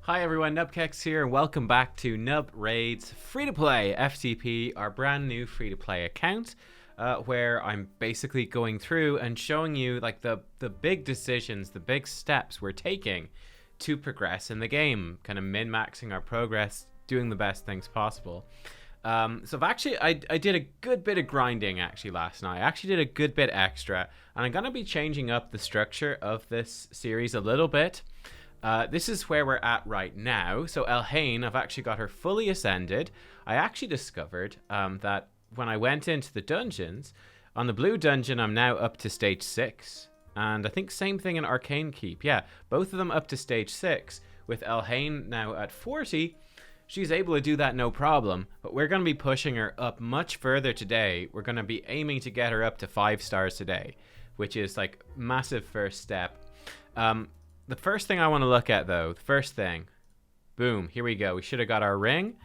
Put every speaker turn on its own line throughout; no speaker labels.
Hi everyone, nubkeks here, and welcome back to Nub Raid's free-to-play F2P, our brand new free-to-play account, where I'm basically going through and showing you like the big decisions, the big steps we're taking to progress in the game, kind of min-maxing our progress, doing the best things possible. So I did a good bit of grinding actually last night. I actually did a good bit extra, and I'm going to be changing up the structure of this series a little bit. This is where we're at right now. So Elhane, I've actually got her fully ascended. I actually discovered that when I went into the dungeons, on the blue dungeon, I'm now up to stage 6. And I think same thing in Arcane Keep. Yeah, both of them up to stage 6. With Elhane now at 40, she's able to do that no problem. But we're going to be pushing her up much further today. We're going to be aiming to get her up to 5 stars today, which is like massive first step. The first thing I want to look at, though, the first thing, boom, here we go. We should have got our ring,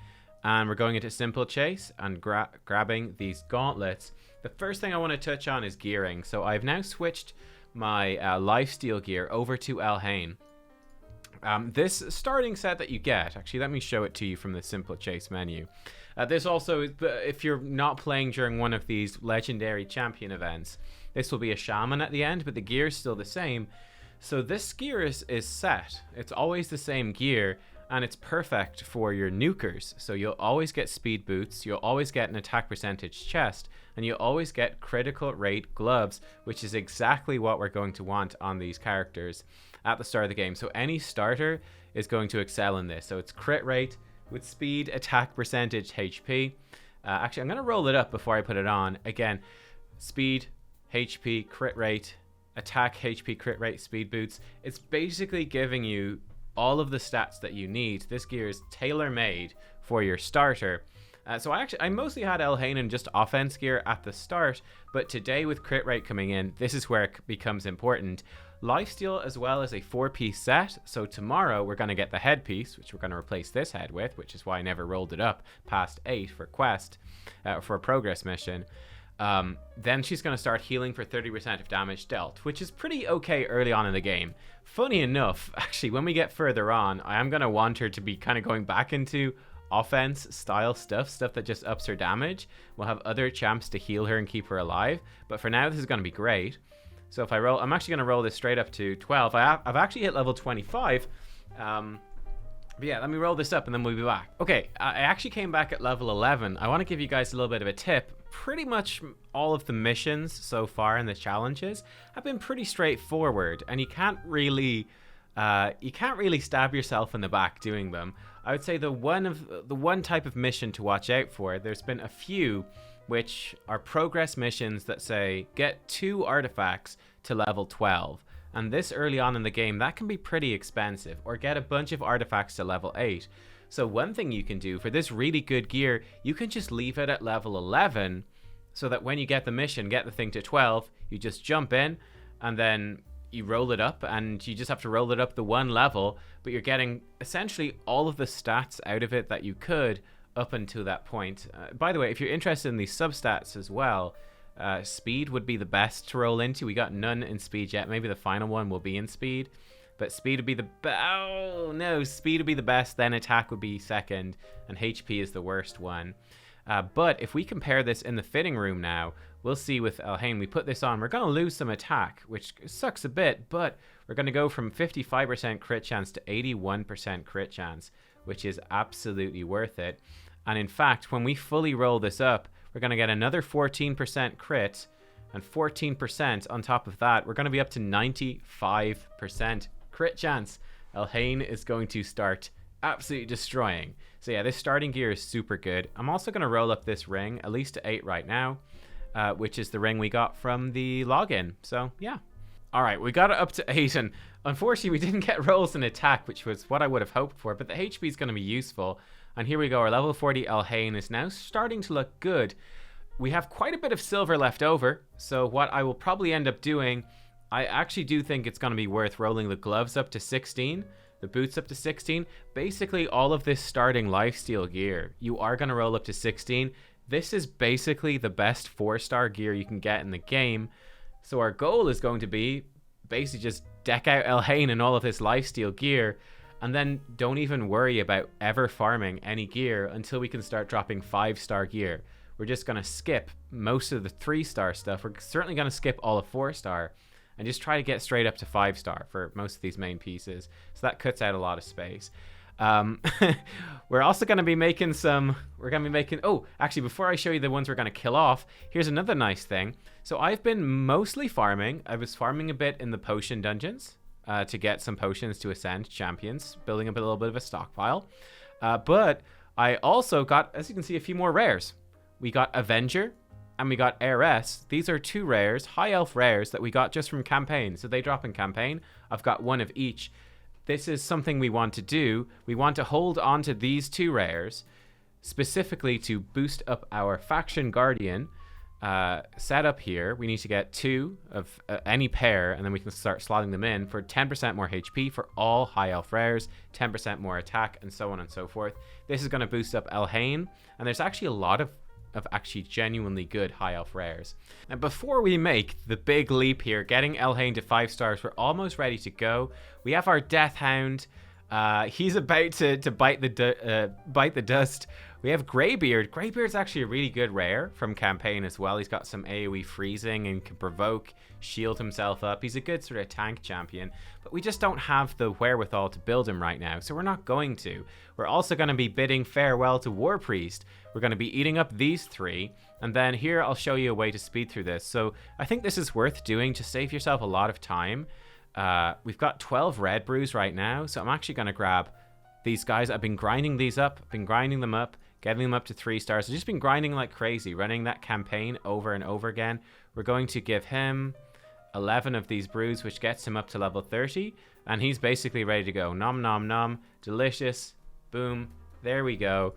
and we're going into simple chase and grabbing these gauntlets. The first thing I want to touch on is gearing. So I've now switched my lifesteal gear over to Elhane. This starting set that you get, actually, let me show it to you from the simple chase menu. There's also, if you're not playing during one of these legendary champion events, this will be a shaman at the end, but the gear is still the same. So this gear is set. It's always the same gear, and it's perfect for your nukers. So you'll always get speed boots, you'll always get an attack percentage chest, and you'll always get critical rate gloves, which is exactly what we're going to want on these characters at the start of the game. So any starter is going to excel in this. So it's crit rate with speed, attack percentage, HP. Actually, I'm going to roll it up before I put it on. Again, speed, HP, crit rate, attack, HP, crit rate, speed boots. It's basically giving you all of the stats that you need. This gear is tailor-made for your starter. So I mostly had Elhane in just offense gear at the start, but today with crit rate coming in, this is where it becomes important. Lifesteal as well as a 4-piece set. So tomorrow we're going to get the headpiece, which we're going to replace this head with, which is why I never rolled it up past 8 for quest, for a progress mission. Then she's going to start healing for 30% of damage dealt, which is pretty okay early on in the game. Funny enough, actually, when we get further on, I am going to want her to be kind of going back into offense style stuff that just ups her damage. We'll have other champs to heal her and keep her alive, but for now this is going to be great. So if I roll, I'm actually going to roll this straight up to 12. I've actually hit level 25. But yeah, let me roll this up and then we'll be back. Okay, I actually came back at level 11. I want to give you guys a little bit of a tip. Pretty much all of the missions so far and the challenges have been pretty straightforward, and you can't really stab yourself in the back doing them. I would say the one type of mission to watch out for, there's been a few which are progress missions that say get 2 artifacts to level 12. And this early on in the game, that can be pretty expensive, or get a bunch of artifacts to level 8. So one thing you can do for this really good gear, you can just leave it at level 11, so that when you get the mission, get the thing to 12, you just jump in, and then you roll it up, and you just have to roll it up the 1 level, but you're getting essentially all of the stats out of it that you could up until that point. By the way, if you're interested in these substats as well, speed would be the best to roll into. We got none in speed yet. Maybe the final one will be in speed, but speed would be speed would be the best, then attack would be second, and HP is the worst one. But if we compare this in the fitting room now, we'll see with Elhane, we put this on, we're going to lose some attack, which sucks a bit, but we're going to go from 55% crit chance to 81% crit chance, which is absolutely worth it. And in fact, when we fully roll this up, we're going to get another 14% crit, and 14% on top of that, we're going to be up to 95% crit chance. Elhane is going to start absolutely destroying. So yeah, this starting gear is super good. I'm also going to roll up this ring, at least to 8 right now, which is the ring we got from the login. So yeah. All right, we got it up to 8, and unfortunately we didn't get rolls in attack, which was what I would have hoped for, but the HP is going to be useful. And here we go, our level 40 Elhane is now starting to look good. We have quite a bit of silver left over, so what I will probably end up doing, I actually do think it's going to be worth rolling the gloves up to 16, the boots up to 16. Basically, all of this starting lifesteal gear, you are going to roll up to 16. This is basically the best 4-star gear you can get in the game. So our goal is going to be basically just deck out Elhane in all of this lifesteal gear, and then don't even worry about ever farming any gear until we can start dropping 5-star gear. We're just going to skip most of the 3-star stuff. We're certainly going to skip all of 4-star and just try to get straight up to 5-star for most of these main pieces. So that cuts out a lot of space. We're also going to be making oh, actually, before I show you the ones we're going to kill off, here's another nice thing. So I've been mostly farming. I was farming a bit in the potion dungeons to get some potions to ascend champions, building up a little bit of a stockpile. But I also got, as you can see, a few more rares. We got Avenger and we got Heiress. These are 2 rares, high elf rares that we got just from campaign. So they drop in campaign. I've got 1 of each. This is something we want to do. We want to hold on to these 2 rares specifically to boost up our faction guardian setup here. We need to get 2 of any pair, and then we can start slotting them in for 10% more HP for all high elf rares, 10% more attack, and so on and so forth. This is going to boost up Elhane, and there's actually a lot of actually genuinely good high elf rares. And before we make the big leap here, getting Elhane to 5 stars, we're almost ready to go. We have our Death Hound. He's about to bite the dust. We have Greybeard. Greybeard's actually a really good rare from campaign as well. He's got some AoE freezing and can provoke, shield himself up. He's a good sort of tank champion, but we just don't have the wherewithal to build him right now, so we're not going to. We're also going to be bidding farewell to War Priest. We're going to be eating up these 3, and then here I'll show you a way to speed through this. So I think this is worth doing to save yourself a lot of time. We've got 12 red brews right now, so I'm actually going to grab these guys. I've been grinding these up, getting them up to 3 stars. I've just been grinding like crazy, running that campaign over and over again. We're going to give him 11 of these brews, which gets him up to level 30, and he's basically ready to go. Nom nom nom, delicious, boom, there we go.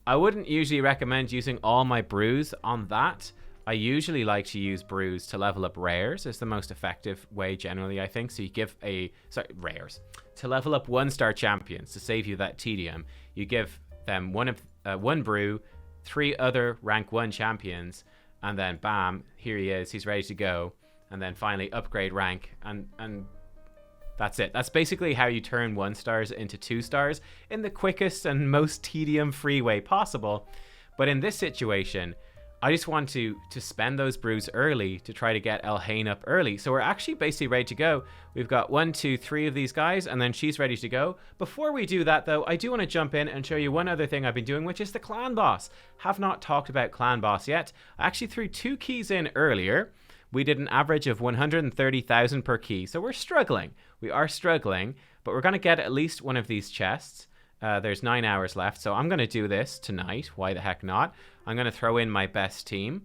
I wouldn't usually recommend using all my brews on that. I usually like to use brews to level up rares. It's the most effective way generally, I think. So you give rares to level up 1-star champions to save you that tedium. You give them one brew, 3 other rank 1 champions, and then bam, here he is. He's ready to go. And then finally upgrade rank, and that's it. That's basically how you turn 1-stars into 2-stars in the quickest and most tedium-free way possible. But in this situation, I just want to spend those brews early to try to get Elhane up early. So we're actually basically ready to go. We've got 1, 2, 3 of these guys, and then she's ready to go. Before we do that, though, I do want to jump in and show you one other thing I've been doing, which is the clan boss. Have not talked about clan boss yet. I actually threw 2 keys in earlier. We did an average of 130,000 per key, so we're struggling. We are struggling, but we're going to get at least one of these chests. There's 9 hours left, so I'm going to do this tonight. Why the heck not? I'm going to throw in my best team.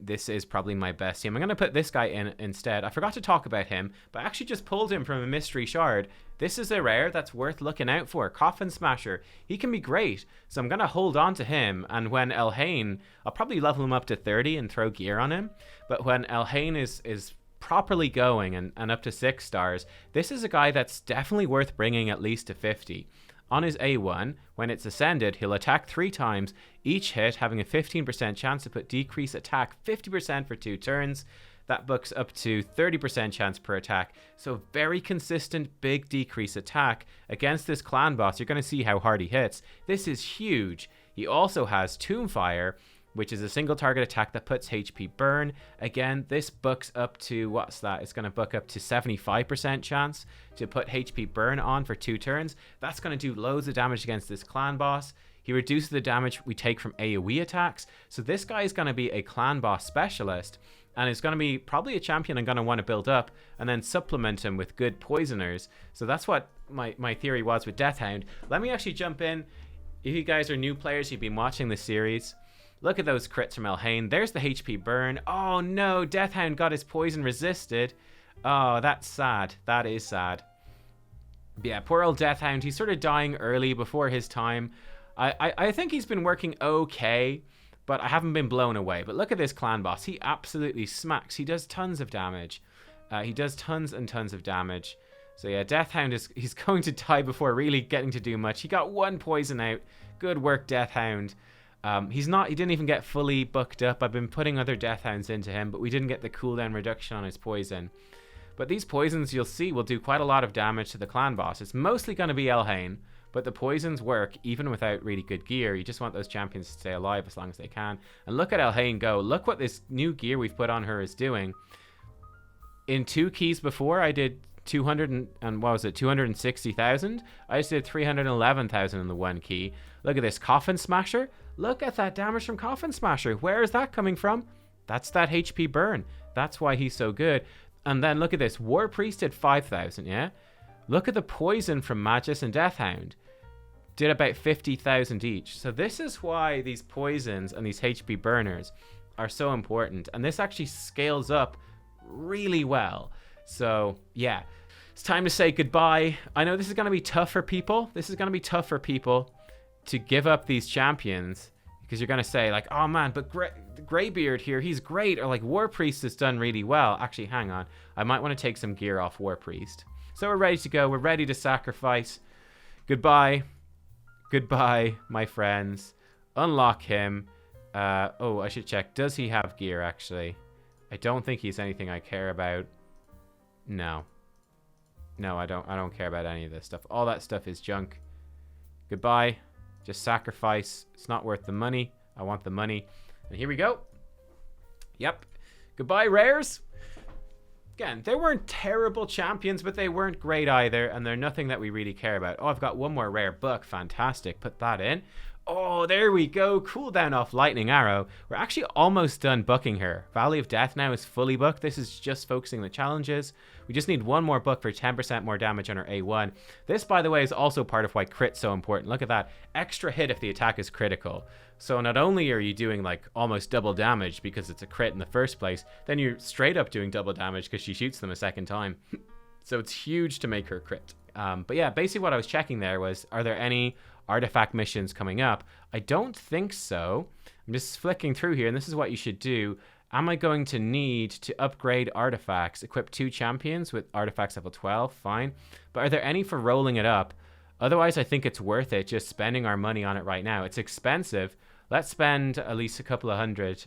This is probably my best team. I'm going to put this guy in instead. I forgot to talk about him, but I actually just pulled him from a mystery shard. This is a rare that's worth looking out for. Coffin Smasher. He can be great, so I'm going to hold on to him, and when Elhane, I'll probably level him up to 30 and throw gear on him, but when Elhane is properly going and up to 6 stars, this is a guy that's definitely worth bringing at least to 50. On his A1, when it's ascended, he'll attack 3 times, each hit having a 15% chance to put decrease attack 50% for 2 turns. That books up to 30% chance per attack. So very consistent big decrease attack. Against this clan boss, you're going to see how hard he hits. This is huge. He also has Tomb Fire, which is a single target attack that puts HP burn. Again, this books up to, what's that? It's going to book up to 75% chance to put HP burn on for 2 turns. That's going to do loads of damage against this clan boss. He reduces the damage we take from AoE attacks. So this guy is going to be a clan boss specialist, and it's going to be probably a champion I'm going to want to build up and then supplement him with good poisoners. So that's what my theory was with Death Hound. Let me actually jump in. If you guys are new players, you've been watching this series, look at those crits from Elhane. There's the HP burn. Oh no, Death Hound got his poison resisted. Oh, that's sad. That is sad. But yeah, poor old Death Hound. He's sort of dying early before his time. I think he's been working okay, but I haven't been blown away. But look at this clan boss. He absolutely smacks. He does tons of damage. He does tons and tons of damage. So yeah, Death Hound he's going to die before really getting to do much. He got 1 poison out. Good work, Death Hound. He didn't even get fully booked up. I've been putting other Death Hounds into him, but we didn't get the cooldown reduction on his poison. But these poisons, you'll see, will do quite a lot of damage to the clan boss. It's mostly going to be Elhane, but the poisons work even without really good gear. You just want those champions to stay alive as long as they can. And look at Elhane go. Look what this new gear we've put on her is doing. In 2 keys before, I did 260,000. I just did 311,000 in the 1 key. Look at this Coffin Smasher. Look at that damage from Coffin Smasher. Where is that coming from? That's that HP burn. That's why he's so good. And then look at this. War Priest did 5,000, yeah? Look at the poison from Magus and Deathhound. Did about 50,000 each. So this is why these poisons and these HP burners are so important. And this actually scales up really well. So, yeah. It's time to say goodbye. I know this is going to be tough for people. This is going to be tough for people to give up these champions. Because you're going to say, like, oh man, but Greybeard here, he's great. Or like, War Priest has done really well. Actually, hang on. I might want to take some gear off War Priest. So we're ready to go. We're ready to sacrifice. Goodbye. Goodbye, my friends. Unlock him. Oh, I should check. Does he have gear, actually? I don't think he's anything I care about. No. No, I don't care about any of this stuff. All that stuff is junk. Goodbye. Just sacrifice. It's not worth the money. I want the money. And here we go. Yep. Goodbye, rares. Again, they weren't terrible champions, but they weren't great either, and they're nothing that we really care about. Oh, I've got one more rare book. Fantastic. Put that in. Oh, there we go. Cooldown off Lightning Arrow. We're actually almost done booking her. Valley of Death now is fully booked. This is just focusing the challenges. We just need one more book for 10% more damage on our A1. This, by the way, is also part of why crit's so important. Look at that. Extra hit if the attack is critical. So not only are you doing like almost double damage because it's a crit in the first place, then you're straight up doing double damage because she shoots them a second time. So it's huge to make her crit. But yeah, basically what I was checking there was, are there any artifact missions coming up? I don't think so. I'm just flicking through here, and this is what you should do. Am I going to need to upgrade artifacts? Equip 2 champions with artifacts level 12, fine. But are there any for rolling it up? Otherwise, I think it's worth it just spending our money on it right now. It's expensive. Let's spend at least a couple of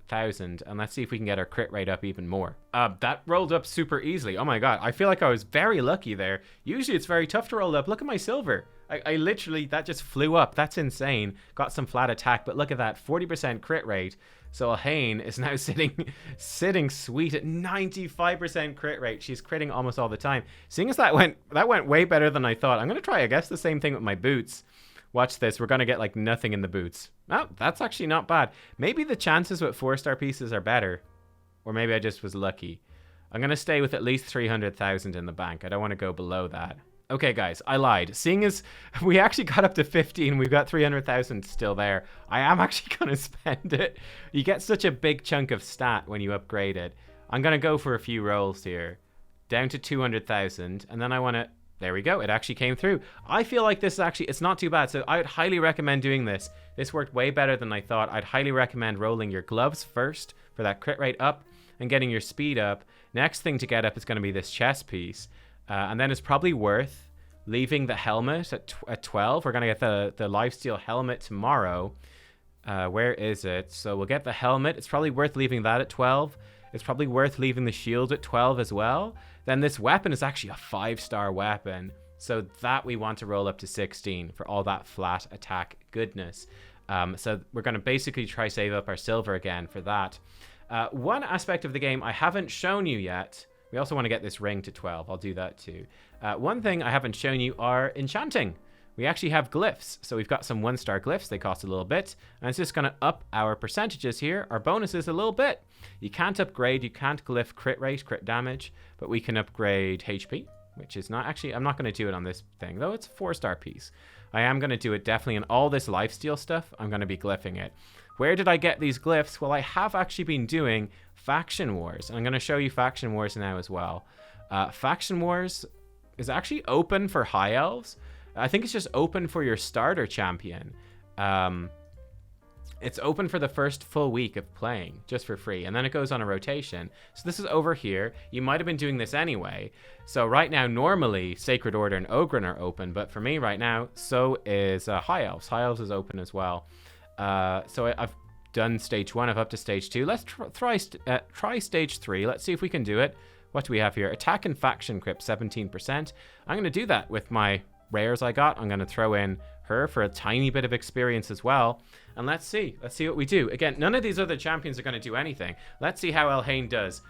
thousand, and let's see if we can get our crit rate up even more. That rolled up super easily. Oh my god, I feel like I was very lucky there. Usually it's very tough to roll up. Look at my silver. I literally, that just flew up. That's insane. Got some flat attack, but look at that, 40% crit rate. So Elhane is now sitting sweet at 95% crit rate. She's critting almost all the time. Seeing as that went way better than I thought. I'm gonna try, I guess, the same thing with my boots. Watch this. We're gonna get like nothing in the boots. Oh, that's actually not bad. Maybe the chances with 4-star pieces are better, or maybe I just was lucky. I'm gonna stay with at least 300,000 in the bank. I don't want to go below that. Okay, guys, I lied. Seeing as we actually got up to 15, we've got 300,000 still there. I am actually going to spend it. You get such a big chunk of stat when you upgrade it. I'm going to go for a few rolls here. Down to 200,000, and then I want to... There we go. It actually came through. I feel like this is actually... It's not too bad, so I would highly recommend doing this. This worked way better than I thought. I'd highly recommend rolling your gloves first for that crit rate up and getting your speed up. Next thing to get up is going to be this chest piece. And then it's probably worth leaving the helmet at 12. We're going to get the lifesteal helmet tomorrow. Where is it? So we'll get the helmet. It's probably worth leaving that at 12. It's probably worth leaving the shield at 12 as well. Then this weapon is actually a 5-star weapon. So that we want to roll up to 16 for all that flat attack goodness. So we're going to basically try save up our silver again for that. One aspect of the game I haven't shown you yet... We also want to get this ring to 12. I'll do that too. One thing I haven't shown you are enchanting. We actually have glyphs. So we've got some 1-star glyphs. They cost a little bit. And it's just going to up our percentages here, our bonuses a little bit. You can't upgrade. You can't glyph crit rate, crit damage. But we can upgrade HP, which is not... Actually, I'm not going to do it on this thing, though. It's a 4-star piece. I am going to do it definitely in all this lifesteal stuff. I'm going to be glyphing it. Where did I get these glyphs? Well, I have actually been doing Faction Wars. And I'm going to show you Faction Wars now as well. Faction Wars is actually open for High Elves. I think it's just open for your starter champion. It's open for the first full week of playing, just for free. And then it goes on a rotation. So this is over here. You might have been doing this anyway. So right now, normally, Sacred Order and Ogryn are open. But for me right now, so is High Elves. High Elves is open as well. So I've done stage 1. I'm up to stage 2. Let's try stage 3. Let's see if we can do it What do we have here? Attack and faction crypt, 17%. I'm going to do that with my rares I got. I'm going to throw in her for a tiny bit of experience as well. And let's see what we do. Again, none of these other champions are going to do anything. Let's see how Elhane does.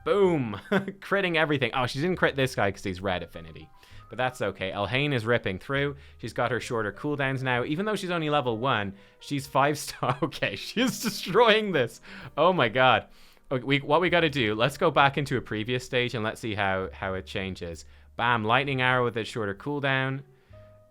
Boom. Critting everything. Oh, she didn't crit this guy because he's red affinity. But that's okay. Elhane is ripping through. She's got her shorter cooldowns now. Even though she's only level 1, she's 5-star. Okay, she is destroying this. Oh my god. Okay, what we got to do, let's go back into a previous stage and let's see how it changes. Bam, lightning arrow with a shorter cooldown.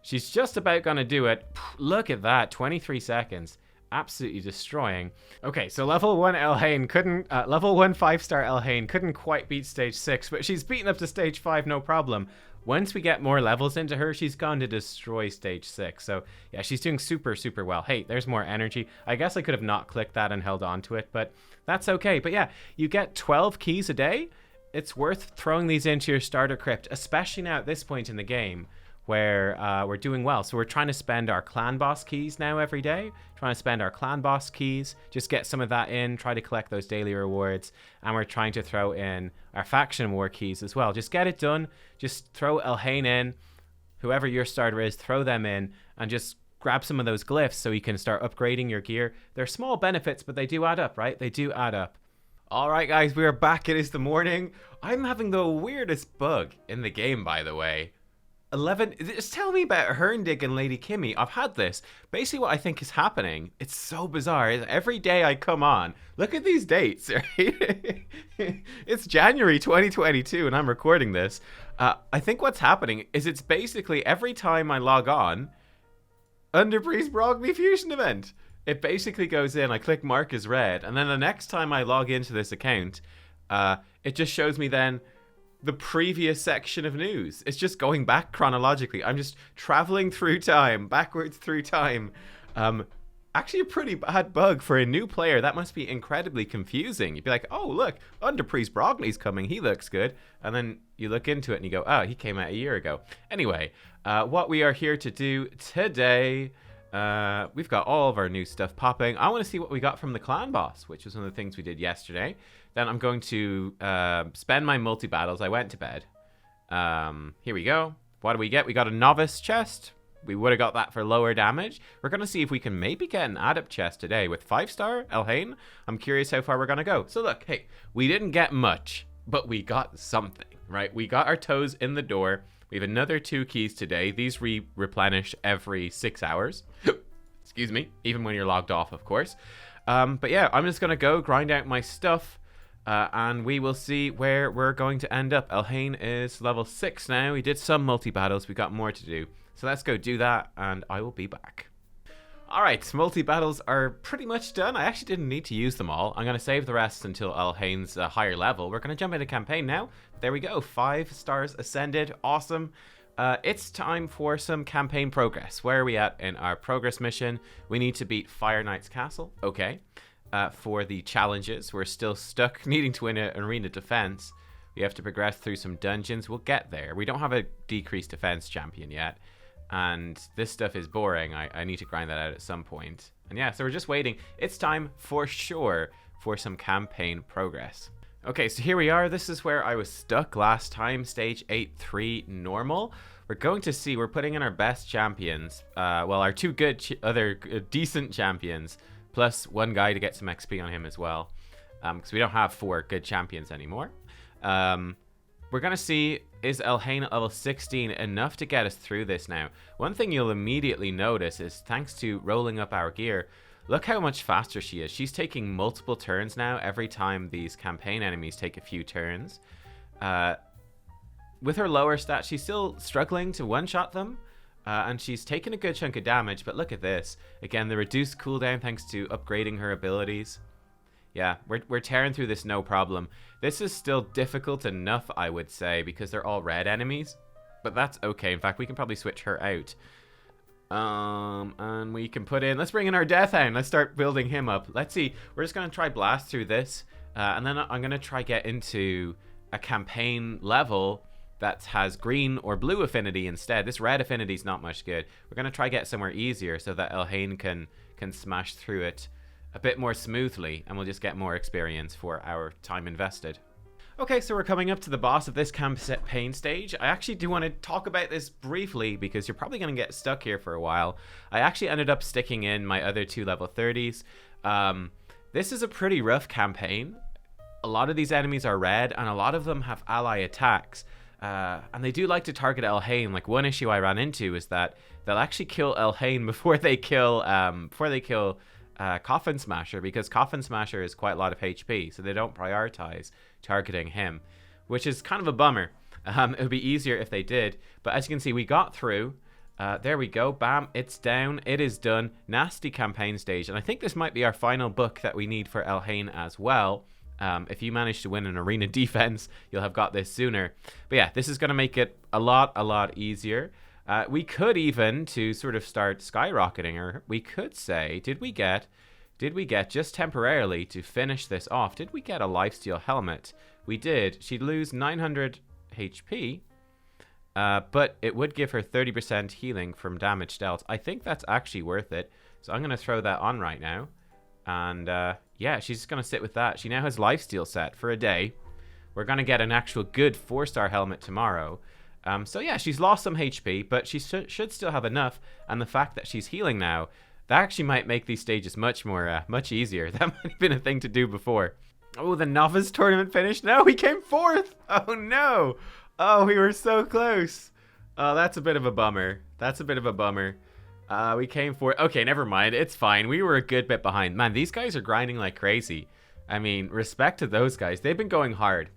She's just about going to do it. Look at that, 23 seconds. Absolutely destroying. Okay, so level 1 Elhane couldn't, level 1 5-star Elhane couldn't quite beat stage 6, but she's beaten up to stage 5, no problem. Once we get more levels into her, she's gone to destroy stage 6. So yeah, she's doing super, super well. Hey, there's more energy. I guess I could have not clicked that and held on to it, but that's okay. But yeah, you get 12 keys a day. It's worth throwing these into your starter crypt, especially now at this point in the game where we're doing well. So we're trying to spend our clan boss keys now every day. Trying to spend our clan boss keys, just get some of that in, try to collect those daily rewards. And we're trying to throw in our faction war keys as well. Just get it done. Just throw Elhane in. Whoever your starter is, throw them in and just grab some of those glyphs so you can start upgrading your gear. They're small benefits, but they do add up, right? They do add up. All right, guys, we are back. It is the morning. I'm having the weirdest bug in the game, by the way. 11, just tell me about Herndig and Lady Kimmy. I've had this. Basically what I think is happening, it's so bizarre. Every day I come on, look at these dates, right? It's January 2022 and I'm recording this. I think what's happening is it's basically every time I log on, Underpriest Brogni Fusion event. It basically goes in, I click mark as red, and then the next time I log into this account, it just shows me then the previous section of news. It's just going back chronologically. I'm just traveling through time, backwards through time. Actually a pretty bad bug for a new player. That must be incredibly confusing. You'd be like, oh, look, Underpriest Brogni's coming. He looks good. And then you look into it and you go, oh, he came out a year ago. Anyway, what we are here to do today, we've got all of our new stuff popping. I want to see what we got from the clan boss, which was one of the things we did yesterday. Then I'm going to spend my multi-battles. I went to bed. Here we go. What do we get? We got a novice chest. We would have got that for lower damage. We're going to see if we can maybe get an adept chest today with 5-star Elhane. I'm curious how far we're going to go. So look, hey, we didn't get much, but we got something, right? We got our toes in the door. We have another 2 keys today. These replenish every 6 hours. Excuse me. Even when you're logged off, of course. But yeah, I'm just going to go grind out my stuff. And we will see where we're going to end up. Elhane is level 6 now. We did some multi-battles. We got more to do. So let's go do that, and I will be back. Alright, multi-battles are pretty much done. I actually didn't need to use them all. I'm going to save the rest until Elhane's higher level. We're going to jump into campaign now. There we go. 5 stars ascended. Awesome. It's time for some campaign progress. Where are we at in our progress mission? We need to beat Fire Knight's Castle. Okay. For the challenges, we're still stuck needing to win an arena defense. We have to progress through some dungeons. We'll get there. We don't have a decreased defense champion yet. And this stuff is boring. I need to grind that out at some point. And yeah, so we're just waiting. It's time for sure for some campaign progress. Okay, so here we are. This is where I was stuck last time. Stage 8-3 normal. We're going to see, we're putting in our best champions. Well, our 2 decent champions. Plus 1 guy to get some XP on him as well. Because we don't have 4 good champions anymore. We're going to see, is Elhane at level 16 enough to get us through this now? One thing you'll immediately notice is, thanks to rolling up our gear, look how much faster she is. She's taking multiple turns now every time these campaign enemies take a few turns. With her lower stats, she's still struggling to one-shot them. And she's taken a good chunk of damage, but look at this. Again, the reduced cooldown thanks to upgrading her abilities. Yeah, we're tearing through this no problem. This is still difficult enough, I would say, because they're all red enemies. But that's okay. In fact, we can probably switch her out. And we can put in... Let's bring in our Deathhound. Let's start building him up. Let's see. We're just going to try blast through this. And then I'm going to try get into a campaign level that has green or blue affinity instead. This red affinity is not much good. We're going to try get somewhere easier so that Elhane can smash through it a bit more smoothly, and we'll just get more experience for our time invested. Okay, so we're coming up to the boss of this campaign stage. I actually do want to talk about this briefly because you're probably going to get stuck here for a while. I actually ended up sticking in my other 2 level 30s. This is a pretty rough campaign. A lot of these enemies are red, and a lot of them have ally attacks. And they do like to target Elhane. Like, one issue I ran into is that they'll actually kill Elhane before they kill Coffin Smasher, because Coffin Smasher is quite a lot of HP, so they don't prioritize targeting him, which is kind of a bummer. It would be easier if they did, but as you can see, we got through. There we go. Bam, it's down. It is done. Nasty campaign stage, and I think this might be our final book that we need for Elhane as well. If you manage to win an arena defense, you'll have got this sooner. But yeah, this is going to make it a lot easier. We could even, to sort of start skyrocketing her, we could say, did we get just temporarily to finish this off, did we get a lifesteal helmet? We did. She'd lose 900 HP, but it would give her 30% healing from damage dealt. I think that's actually worth it, so I'm going to throw that on right now. And yeah, she's just going to sit with that. She now has lifesteal set for a day. We're going to get an actual good 4-star helmet tomorrow. So yeah, she's lost some HP, but she should still have enough. And the fact that she's healing now, that actually might make these stages much easier. That might have been a thing to do before. Oh, the novice tournament finished? No, we came 4th. Oh no. Oh, we were so close. Oh, that's a bit of a bummer. We came 4th. Okay, never mind. It's fine. We were a good bit behind. Man, these guys are grinding like crazy. I mean, respect to those guys. They've been going hard.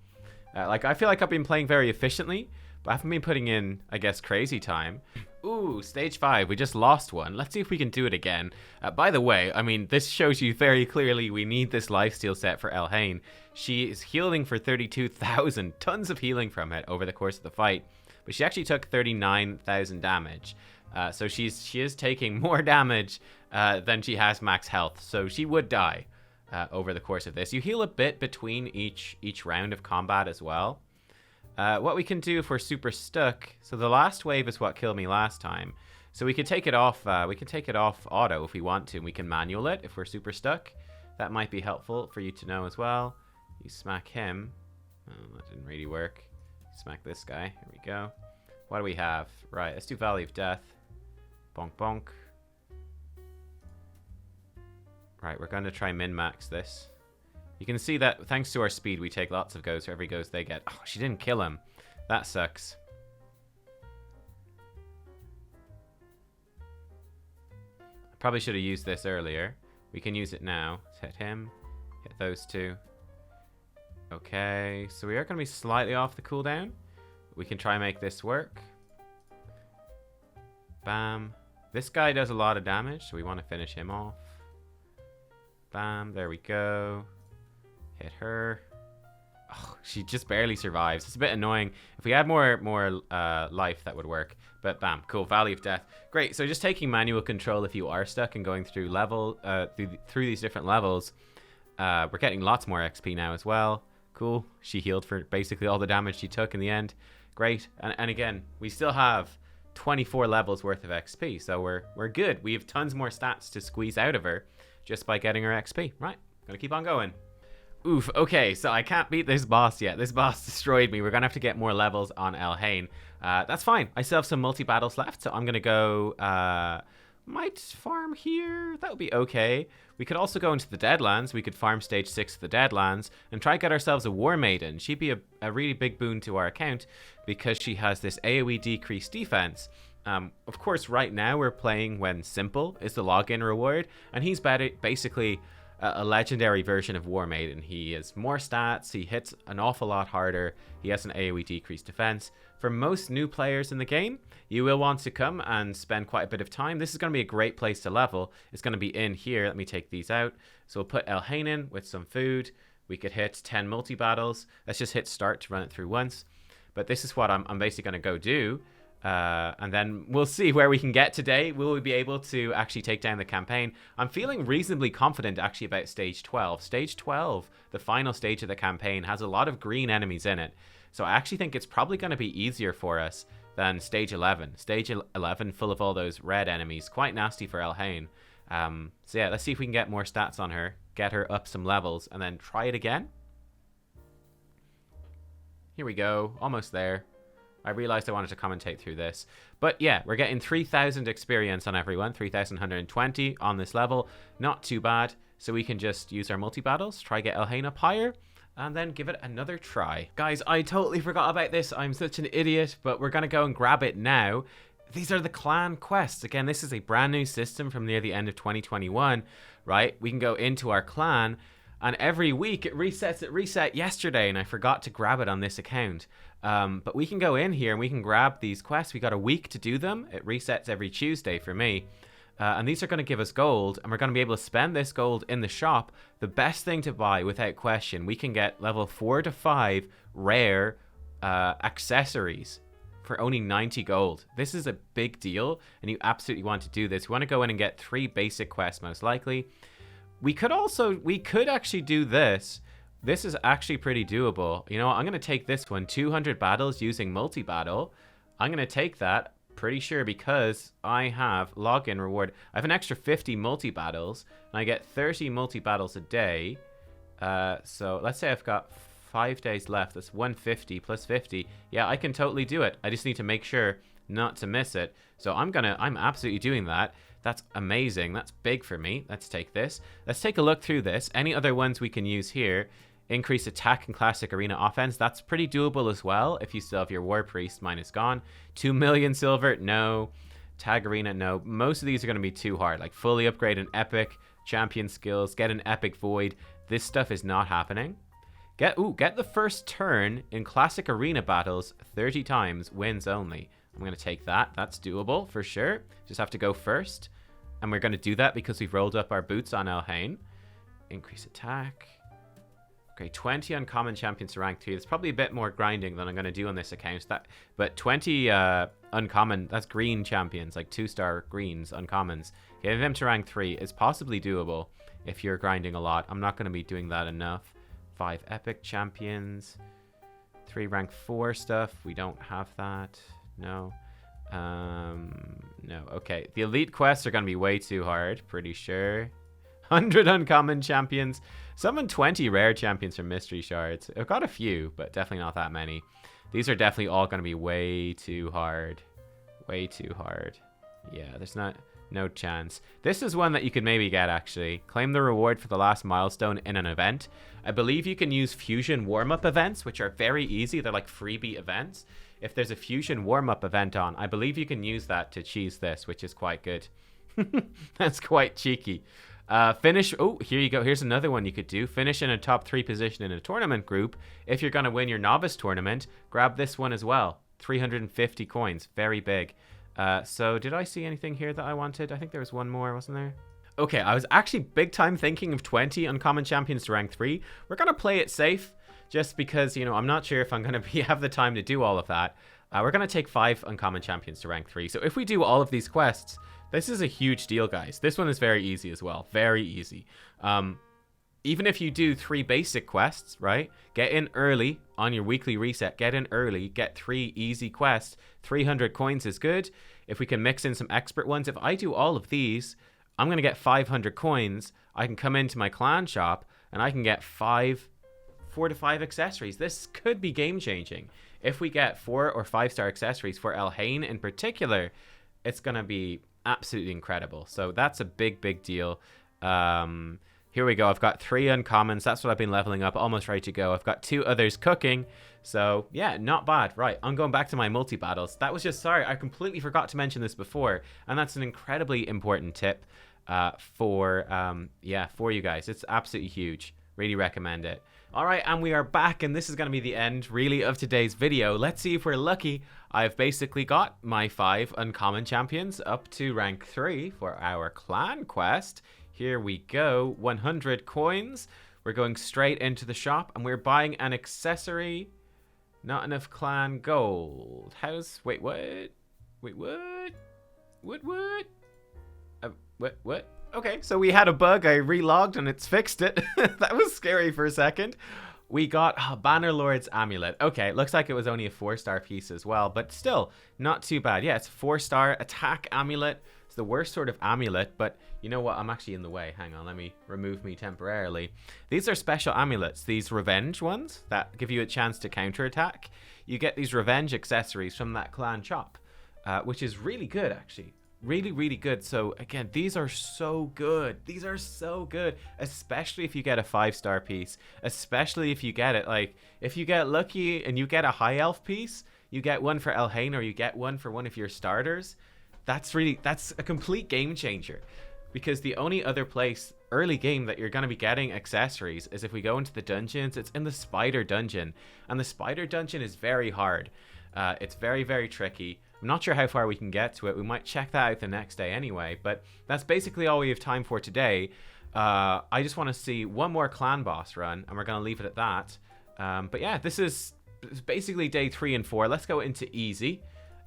Like, I feel like I've been playing very efficiently, but I haven't been putting in, I guess, crazy time. Ooh, stage 5. We just lost one. Let's see if we can do it again. By the way, I mean, this shows you very clearly we need this lifesteal set for Elhane. She is healing for 32,000. Tons of healing from it over the course of the fight. But she actually took 39,000 damage. So she is taking more damage than she has max health. So she would die over the course of this. You heal a bit between each round of combat as well. What we can do if we're super stuck, so the last wave is what killed me last time. So we could take it off. We can take it off auto if we want to, and we can manual it if we're super stuck. That might be helpful for you to know as well. You smack him. Oh, that didn't really work. Smack this guy. Here we go. What do we have? Right, let's do Valley of Death. Bonk bonk. Right, we're going to try min-max this. You can see that thanks to our speed, we take lots of goes for every goes they get. Oh, she didn't kill him. That sucks. I probably should have used this earlier. We can use it now. Let's hit him. Hit those two. Okay, so we are going to be slightly off the cooldown. We can try and make this work. Bam. This guy does a lot of damage, so we want to finish him off. Bam, there we go. Hit her. Oh, she just barely survives. It's a bit annoying. If we had more life, that would work. But bam, cool. Valley of Death. Great. So just taking manual control if you are stuck and going through through these different levels. We're getting lots more XP now as well. Cool. She healed for basically all the damage she took in the end. Great. And again, we still have 24 levels worth of XP, so we're good. We have tons more stats to squeeze out of her just by getting her XP. Right. Gonna keep on going. Oof, okay, so I can't beat this boss yet. This boss destroyed me. We're going to have to get more levels on Elhane. That's fine. I still have some multi-battles left, so I'm going to go... might farm here. That would be okay. We could also go into the Deadlands. We could farm stage 6 of the Deadlands and try to get ourselves a War Maiden. She'd be a really big boon to our account because she has this AoE decreased defense. Of course, right now we're playing when simple is the login reward, and he's basically... a legendary version of War Maiden. He has more stats, he hits an awful lot harder, he has an AoE decreased defense. For most new players in the game, you will want to come and spend quite a bit of time. This is going to be a great place to level. It's going to be in here. Let me take these out. So we'll put Elhane in with some food. We could hit 10 multi-battles. Let's just hit start to run it through once. But this is what I'm basically going to go do. And then we'll see where we can get today. Will we be able to actually take down the campaign? I'm feeling reasonably confident actually about stage 12. Stage 12, the final stage of the campaign, has a lot of green enemies in it. So I actually think it's probably going to be easier for us than stage 11. Stage 11 full of all those red enemies. Quite nasty for Elhane. So yeah, let's see if we can get more stats on her. Get her up some levels and then try it again. Here we go. Almost there. I realized I wanted to commentate through this. But yeah, we're getting 3,000 experience on everyone. 3,120 on this level. Not too bad. So we can just use our multi-battles. Try get Elhane up higher. And then give it another try. Guys, I totally forgot about this. I'm such an idiot. But we're going to go and grab it now. These are the clan quests. Again, this is a brand new system from near the end of 2021. Right? We can go into our clan. And every week it resets. It reset yesterday, and I forgot to grab it on this account. But we can go in here and we can grab these quests. We got a week to do them. It resets every Tuesday for me. And these are going to give us gold, and we're going to be able to spend this gold in the shop. The best thing to buy, without question, we can get level 4 to 5 rare accessories for only 90 gold. This is a big deal, and you absolutely want to do this. We want to go in and get 3 basic quests, most likely. We could actually do this. This is actually pretty doable. You know what? I'm going to take this one. 200 battles using multi-battle. I'm going to take that, pretty sure, because I have login reward. I have an extra 50 multi-battles, and I get 30 multi-battles a day. So let's say I've got 5 days left. That's 150 plus 50. Yeah, I can totally do it. I just need to make sure not to miss it. So I'm absolutely doing that. That's amazing. That's big for me. Let's take this. Let's take a look through this. Any other ones we can use here? Increase attack and classic arena offense. That's pretty doable as well if you still have your war priest minus gone. 2 million silver? No. Tag arena? No. Most of these are going to be too hard. Like fully upgrade an epic, champion skills, get an epic void. This stuff is not happening. Get the first turn in classic arena battles 30 times, wins only. I'm going to take that. That's doable for sure. Just have to go first. And we're going to do that because we've rolled up our boots on Elhane. Increase attack. Okay, 20 uncommon champions to rank 3. It's probably a bit more grinding than I'm going to do on this account. But 20 uncommon, that's green champions, like 2-star greens, uncommons. Getting them to rank 3 is possibly doable if you're grinding a lot. I'm not going to be doing that enough. 5 epic champions. 3 rank 4 stuff. We don't have that. No. No. Okay. The elite quests are going to be way too hard, pretty sure. 100 uncommon champions. Summon 20 rare champions from mystery shards. I've got a few, but definitely not that many. These are definitely all going to be way too hard. Way too hard. Yeah, there's no chance. This is one that you could maybe get, actually. Claim the reward for the last milestone in an event. I believe you can use fusion warm-up events, which are very easy. They're like freebie events. If there's a fusion warm-up event on, I believe you can use that to cheese this, which is quite good. That's quite cheeky. Finish. Oh, here you go. Here's another one you could do. Finish in a top 3 position in a tournament group. If you're going to win your novice tournament, grab this one as well. 350 coins. Very big. So did I see anything here that I wanted? I think there was one more, wasn't there? Okay, I was actually big time thinking of 20 uncommon champions to rank 3. We're going to play it safe just because, you know, I'm not sure if I'm going to have the time to do all of that. We're going to take 5 uncommon champions to rank 3. So if we do all of these quests, this is a huge deal, guys. This one is very easy as well. Very easy. Even if you do 3 basic quests, right? Get in early on your weekly reset. Get in early. Get 3 easy quests. 300 coins is good. If we can mix in some expert ones. If I do all of these, I'm going to get 500 coins. I can come into my clan shop and I can get 4 to 5 accessories. This could be game changing. If we get 4 or 5-star accessories for Elhane in particular, it's going to be absolutely incredible. So that's a big deal. Here we go. I've got 3 uncommons. That's what I've been leveling up. Almost ready to go. I've got 2 others cooking. So yeah, not bad. Right, I'm going back to my multi-battles. That was just, sorry, I completely forgot to mention this before. And that's an incredibly important tip for you guys. It's absolutely huge. Really recommend it. All right, and we are back, and this is going to be the end, really, of today's video. Let's see if we're lucky. I've basically got my 5 uncommon champions up to rank 3 for our clan quest. Here we go, 100 coins. We're going straight into the shop, and we're buying an accessory. Not enough clan gold. Wait, what? Wait, what? What? Okay, so we had a bug. I relogged and it's fixed it. That was scary for a second. we got Bannerlord's Amulet. Okay, looks like it was only a 4-star piece as well, but still not too bad. Yeah, it's a 4-star attack amulet. It's the worst sort of amulet, but you know what? I'm actually in the way. Hang on, let me remove me temporarily. These are special amulets, these revenge ones that give you a chance to counterattack. You get these revenge accessories from that clan shop, which is really good actually. Really, really good. So again, these are so good. These are so good, especially if you get a 5-star piece, especially if you get it. Like, if you get lucky and you get a high elf piece, you get one for Elhane or you get one for one of your starters. That's a complete game changer, because the only other place early game that you're going to be getting accessories is if we go into the dungeons. It's in the spider dungeon, and the spider dungeon is very hard. It's very, very tricky. I'm not sure how far we can get to it. We might check that out the next day anyway, but that's basically all we have time for today. I just want to see one more clan boss run, and we're going to leave it at that. But yeah, this is basically day 3 and 4. Let's go into easy.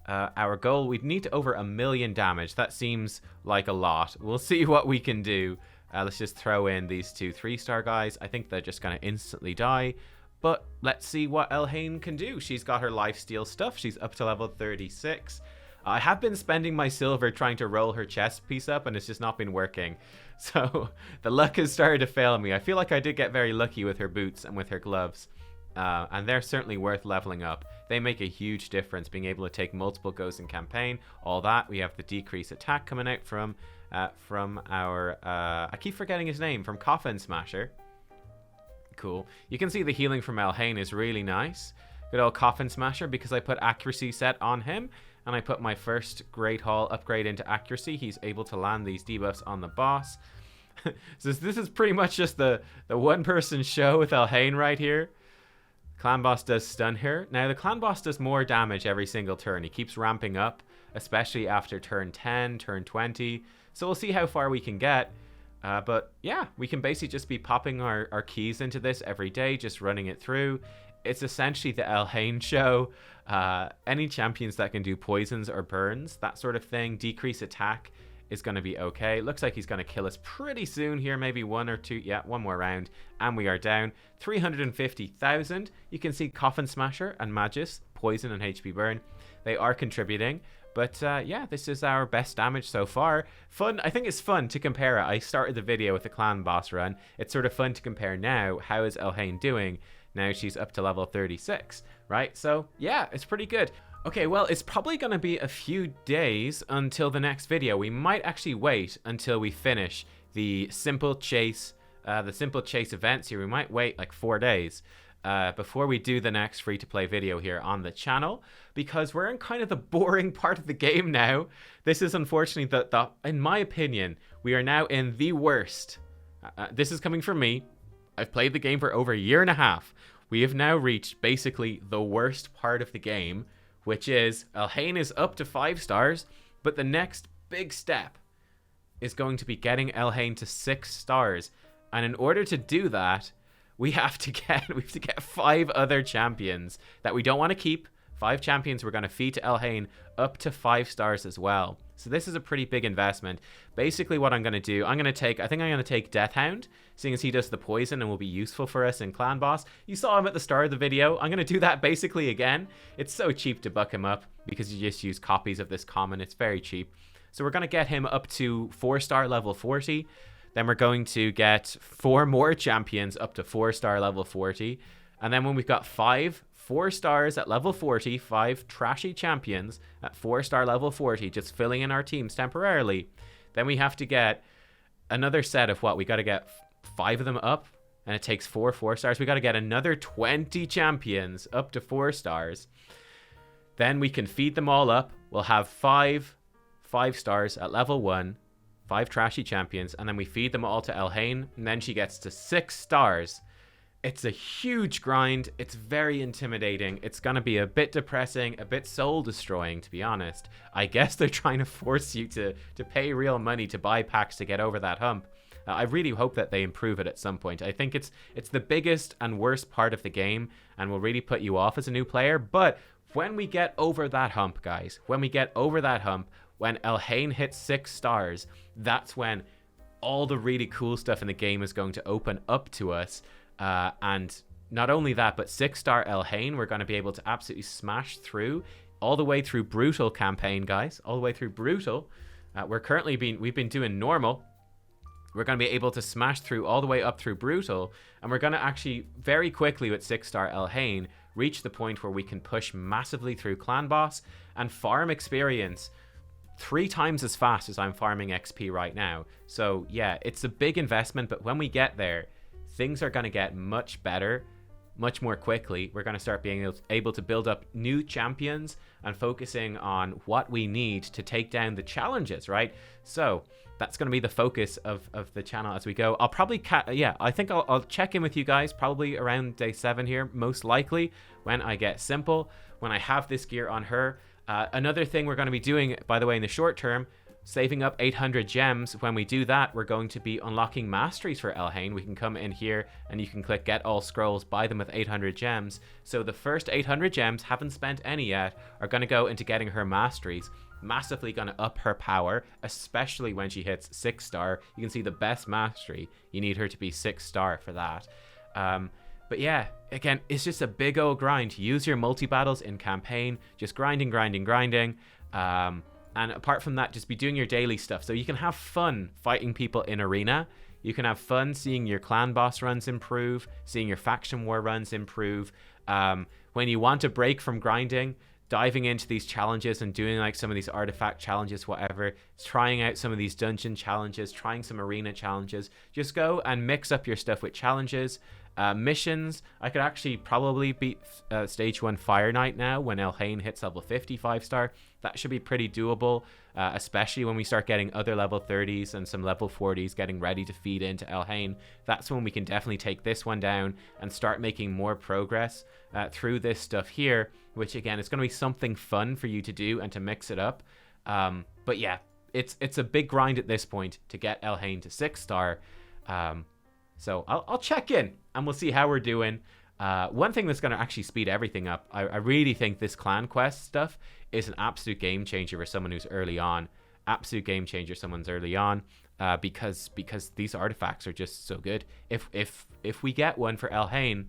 Our goal, we'd need to over 1 million damage. That seems like a lot. We'll see what we can do. Let's just throw in these 2 3-star guys. I think they're just going to instantly die. But let's see what Elhane can do. She's got her lifesteal stuff. She's up to level 36. I have been spending my silver trying to roll her chest piece up, and it's just not been working. So the luck has started to fail me. I feel like I did get very lucky with her boots and with her gloves. And they're certainly worth leveling up. They make a huge difference, being able to take multiple goes in campaign. All that. We have the decreased attack coming out from our... I keep forgetting his name. From Coffin Smasher. Cool. You can see the healing from Elhane is really nice. Good old Coffin Smasher, because I put accuracy set on him, and I put my first Great Hall upgrade into accuracy. He's able to land these debuffs on the boss. So this is pretty much just the one-person show with Elhane right here. Clan boss does stun her. Now the clan boss does more damage every single turn. He keeps ramping up, especially after turn 10, turn 20. So we'll see how far we can get. But yeah, we can basically just be popping our keys into this every day, just running it through. It's essentially the Elhane show. Any champions that can do poisons or burns, that sort of thing, decrease attack, is going to be okay. Looks like he's going to kill us pretty soon here, maybe 1 or 2. Yeah, one more round, and we are down 350,000. You can see Coffin Smasher and Magus, poison and HP burn. They are contributing. But yeah, this is our best damage so far. Fun. I think it's fun to compare it. I started the video with the clan boss run. It's sort of fun to compare now. How is Elhane doing? Now she's up to level 36, right? So yeah, it's pretty good. Okay, well, it's probably going to be a few days until the next video. We might actually wait until we finish the simple chase events here. We might wait like 4 days. Before we do the next free-to-play video here on the channel, because we're in kind of the boring part of the game now. This is unfortunately in my opinion, we are now in the worst. This is coming from me. I've played the game for over 1.5 years. We have now reached basically the worst part of the game, which is Elhane is up to 5 stars, but the next big step is going to be getting Elhane to 6 stars. And in order to do that, we have to get 5 other champions that we don't want to keep. 5 champions we're going to feed to Elhane up to 5 stars as well. So this is a pretty big investment. Basically what I'm going to do, I think I'm going to take Deathhound, seeing as he does the poison and will be useful for us in Clan Boss. You saw him at the start of the video. I'm going to do that basically again. It's so cheap to buck him up because you just use copies of this common. It's very cheap. So we're going to get him up to 4-star level 40. Then we're going to get 4 more champions up to 4-star level 40. And then when we've got 5 4 stars at level 40, 5 trashy champions at 4-star level 40, just filling in our teams temporarily, then we have to get another set of what? We got to get 5 of them up, and it takes 4 4-stars. We got to get another 20 champions up to 4 stars. Then we can feed them all up. We'll have 5 5-stars at level 1. 5 trashy champions, and then we feed them all to Elhane, and then she gets to 6 stars. It's a huge grind. It's very intimidating. It's going to be a bit depressing, a bit soul-destroying, to be honest. I guess they're trying to force you to pay real money to buy packs to get over that hump. I really hope that they improve it at some point. I think it's the biggest and worst part of the game, and will really put you off as a new player. But when we get over that hump, guys, when we get over that hump, when Elhane hits 6 stars, that's when all the really cool stuff in the game is going to open up to us. And not only that, but 6-star Elhane, we're going to be able to absolutely smash through all the way through Brutal campaign, guys. All the way through Brutal. We've been doing normal. We're going to be able to smash through all the way up through Brutal. And we're going to actually very quickly with 6-star Elhane reach the point where we can push massively through Clan Boss and farm experience 3 times as fast as I'm farming XP right now. So yeah, it's a big investment, but when we get there, things are going to get much better, much more quickly. We're going to start being able to build up new champions and focusing on what we need to take down the challenges, right? So that's going to be the focus of the channel as we go. I'll probably, I think I'll check in with you guys probably around day 7 here, most likely, when I get Simple, when I have this gear on her. Another thing we're going to be doing, by the way, in the short term, saving up 800 gems. When we do that, we're going to be unlocking masteries for Elhane. We can come in here and you can click get all scrolls, buy them with 800 gems. So the first 800 gems, haven't spent any yet, are going to go into getting her masteries. Massively going to up her power, especially when she hits 6-star. You can see the best mastery, you need her to be 6-star for that. But yeah, again, it's just a big old grind. Use your multi-battles in campaign, just grinding. And apart from that, just be doing your daily stuff. So you can have fun fighting people in arena. You can have fun seeing your clan boss runs improve, seeing your faction war runs improve. When you want to break from grinding, diving into these challenges and doing like some of these artifact challenges, whatever, trying out some of these dungeon challenges, trying some arena challenges. Just go and mix up your stuff with challenges. Missions, I could actually probably beat stage 1 Fire Knight now when Elhane hits level 50 5-star. That should be pretty doable, especially when we start getting other level 30s and some level 40s getting ready to feed into Elhane. That's when we can definitely take this one down and start making more progress through this stuff here, which again is going to be something fun for you to do and to mix it up. But yeah, it's a big grind at this point to get Elhane to 6-star. So I'll check in and we'll see how we're doing. One thing that's going to actually speed everything up, I really think this clan quest stuff is an absolute game changer for someone who's early on. Absolute game changer, someone's early on, because these artifacts are just so good. If we get one for Elhane,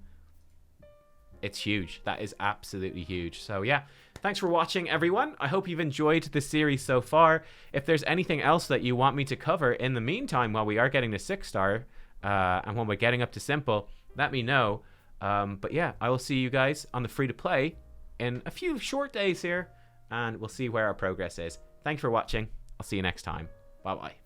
it's huge. That is absolutely huge. So yeah, thanks for watching, everyone. I hope you've enjoyed the series so far. If there's anything else that you want me to cover in the meantime while we are getting to 6-star, and when we're getting up to Simple, let me know. But yeah, I will see you guys on the free-to-play in a few short days here, and we'll see where our progress is. Thanks for watching. I'll see you next time. Bye-bye.